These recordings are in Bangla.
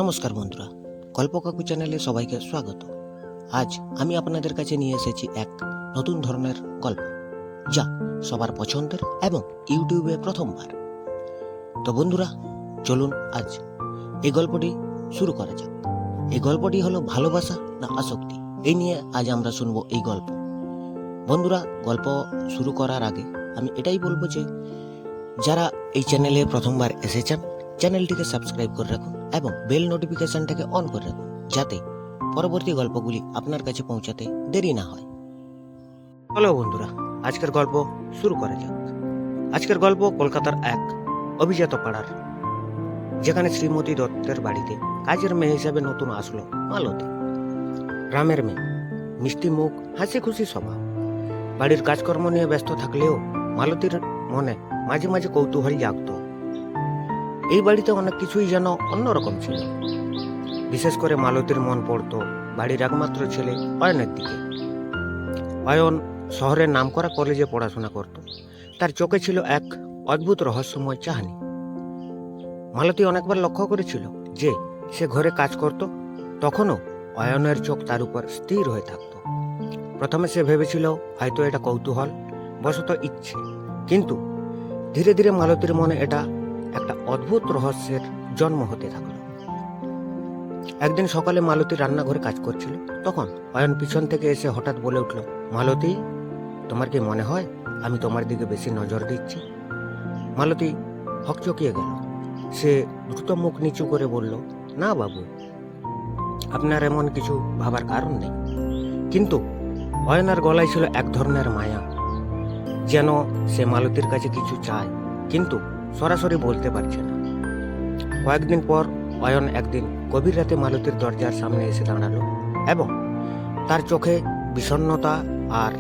নমস্কার বন্ধুরা, গল্প কাকু চ্যানেলে সবাইকে স্বাগত। আজ আমি আপনাদের কাছে নিয়ে এসেছি এক নতুন ধরনের গল্প, যা সবার পছন্দের এবং ইউটিউবে প্রথমবার। তো বন্ধুরা, চলুন আজ এই গল্পটি শুরু করা যাক। এই গল্পটি হলো ভালোবাসা না আসক্তি, এই নিয়ে আজ আমরা শুনবো এই গল্প। বন্ধুরা, গল্প শুরু করার আগে আমি এটাই বলবো যে যারা এই চ্যানেলে প্রথমবার এসেছেন, চ্যানেলটিকে সাবস্ক্রাইব করে রাখুন এবং বেল নোটিফিকেশনটাকে অন করে রাখুন, যাতে পরবর্তী গল্পগুলি আপনার কাছে পৌঁছাতে দেরি না হয়। চলো বন্ধুরা, আজকের গল্প শুরু করা যাক। আজকের গল্প কলকাতার এক অভিজাত পাড়ার, যেখানে শ্রীমতী দত্তের বাড়িতে কাজের মেয়ে হিসেবে নতুন আসলো মালতী। গ্রামের মেয়ে, মিষ্টি মুখ, হাসি খুশি স্বভাব। বাড়ির কাজকর্ম নিয়ে ব্যস্ত থাকলেও মালতীর মনে মাঝে মাঝে কৌতূহল জাগত। এই বাড়িতে অনেক কিছুই যেন অন্যরকম ছিল। বিশেষ করে মালতীর মন পড়তো বাড়ির একমাত্র ছেলে অয়নের দিকে। অয়ন শহরের নামকরা কলেজে পড়াশোনা করত। তার চোখে ছিল এক অদ্ভুত রহস্যময় চাহনি। মালতী অনেকবার লক্ষ্য করেছিল যে সে ঘরে কাজ করত, তখনও অয়নের চোখ তার উপর স্থির হয়ে থাকত। প্রথমে সে ভেবেছিল হয়তো এটা কৌতূহল বশত ইচ্ছে, কিন্তু ধীরে ধীরে মালতীর মনে এটা একটা অদ্ভুত রহস্যের জন্ম হতে থাকলো। একদিন সকালে মালতী রান্নাঘরে কাজ করছিল, তখন অয়ন পিছন থেকে এসে হঠাৎ বলে উঠল, মালতী, তোমার কি মনে হয় আমি তোমার দিকে বেশি নজর দিচ্ছি? মালতী হকচকিয়ে গেল। সে দ্রুত মুখ নিচু করে বলল, না বাবু, আপনার এমন কিছু ভাবার কারণ নেই। কিন্তু অয়নের গলায় ছিল এক ধরনের মায়া, যেন সে মালতীর কাছে কিছু চায়, কিন্তু সরাসরি বলতে পারছে না। কয়েকদিন পর অয়ন একদিন গভীর রাতে মালতীর দরজার সামনে এসে দাঁড়ালো এবং তার চোখে বিষণ্ণতা আর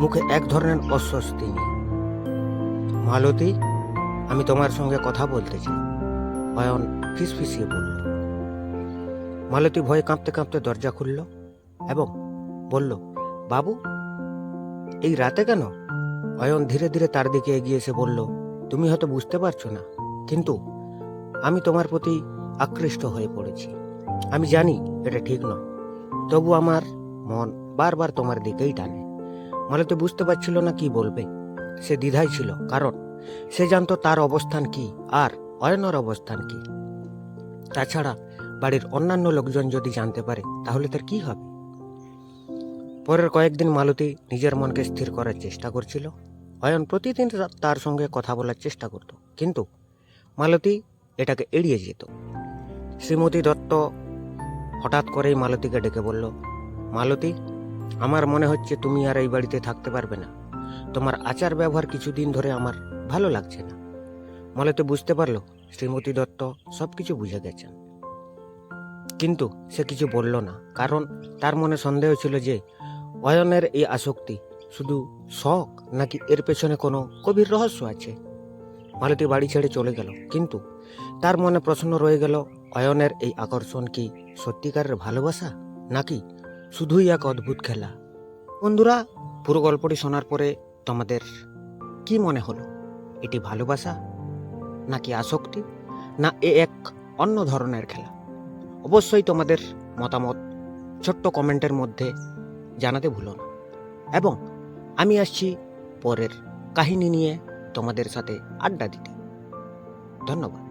মুখে এক ধরনের অস্বস্তি নিয়ে। মালতী, আমি তোমার সঙ্গে কথা বলতে চাই, অয়ন ফিসফিসিয়ে বলল। মালতী ভয়ে কাঁপতে কাঁপতে দরজা খুলল এবং বলল, বাবু, এই রাতে কেন? অয়ন ধীরে ধীরে তার দিকে এগিয়ে এসে বলল, তুমি হয়তো বুঝতে পারছো না, কিন্তু আমি তোমার প্রতি আকৃষ্ট হয়ে পড়েছি। আমি জানি এটা ঠিক নয়, তবু আমার মন বারবার তোমার দিকেই টানে। মালতী বুঝতে পারছিল না কি বলবে। সে দ্বিধায় ছিল, কারণ সে জানতো তার অবস্থান কি আর অয়নের অবস্থান কি। তাছাড়া বাড়ির অন্যান্য লোকজন যদি জানতে পারে তাহলে তার কি হবে? পরের কয়েকদিন মালতী নিজের মনকে স্থির করার চেষ্টা করছিল। অয়ন প্রতিদিন তার সঙ্গে কথা বলার চেষ্টা করত, কিন্তু মালতী এটাকে এড়িয়ে যেত। শ্রীমতী দত্ত হঠাৎ করেই মালতীকে ডেকে বলল, মালতী, আমার মনে হচ্ছে তুমি আর এই বাড়িতে থাকতে পারবে না। তোমার আচার ব্যবহার কিছুদিন ধরে আমার ভালো লাগছে না। মালতী বুঝতে পারল শ্রীমতী দত্ত সবকিছু বুঝে গেছেন, কিন্তু সে কিছু বলল না, কারণ তার মনে সন্দেহ ছিল যে অয়নের এই আসক্তি শুধু শখ নাকি এর পেছনে কোনো গভীর রহস্য আছে। মালতী বাড়ি ছেড়ে চলে গেল, কিন্তু তার মনে প্রশ্ন রয়ে গেল, অয়নের এই আকর্ষণ কি সত্যিকারের ভালোবাসা নাকি শুধুই এক অদ্ভুত খেলা? বন্ধুরা, পুরো গল্পটি শোনার পরে তোমাদের কি মনে হলো? এটি ভালোবাসা নাকি আসক্তি, না এ এক অন্য ধরনের খেলা? অবশ্যই তোমাদের মতামত ছোট্ট কমেন্টের মধ্যে জানাতে ভুলো না। এবং আমি আসছি পরের কাহিনী নিয়ে তোমাদের সাথে আড্ডা দিতে। ধন্যবাদ।